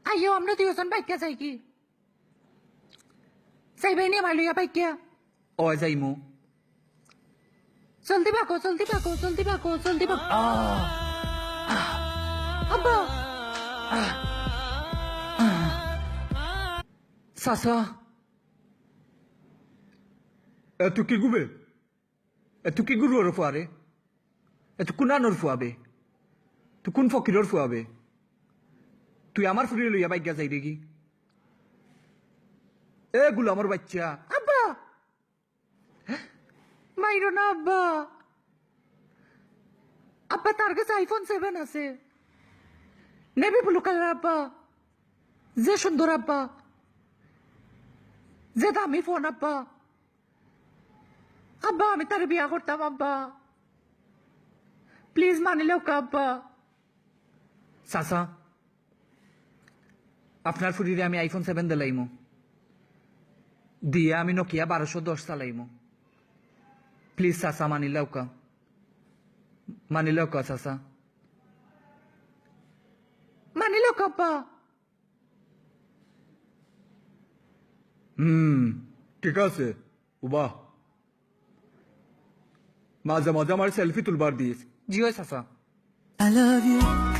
আইও আমরা দুজন বাইকে যাই কি যাইবাই নি আমার লইয়া বাইকে ও যাইমু জলদি বাকো জলদি বাকো জলদি বাকো জলদি বাকো আব্বা চাচা এত কি গুবে এত কি গুরুর ফুয়ারে এত কুনানোর ফুয়াবে তুই কোন ফকিরর ফুয়াবে তুই আমার ফুরিয়ে লইয়া বাইক যাই দেখি এ গুলামর বাচ্চা আব্বা মাইরো না আব্বা আব্বা তার কাছে আইফোন 7 আছে নেভি ব্লু কালার আব্বা যে সুন্দর আব্বা যে দামি ফোন আব্বা আব্বা আমি তার বিয়া করতাম আব্বা প্লিজ মানিলেও কা আব্বা চাচা আপনার ফুরিরে আমি আইফোন 7 দিলাইমু দিয়ে আমি নোকিয়া 1210 চালাইমু প্লিজ চাচা মানিলেও কা চাচা মানিলেও কা আব্বা ঠিক আছে উবা মাঝে মাঝে আমার সেলফি তুলবার দিস জি হয় চাচা I love you.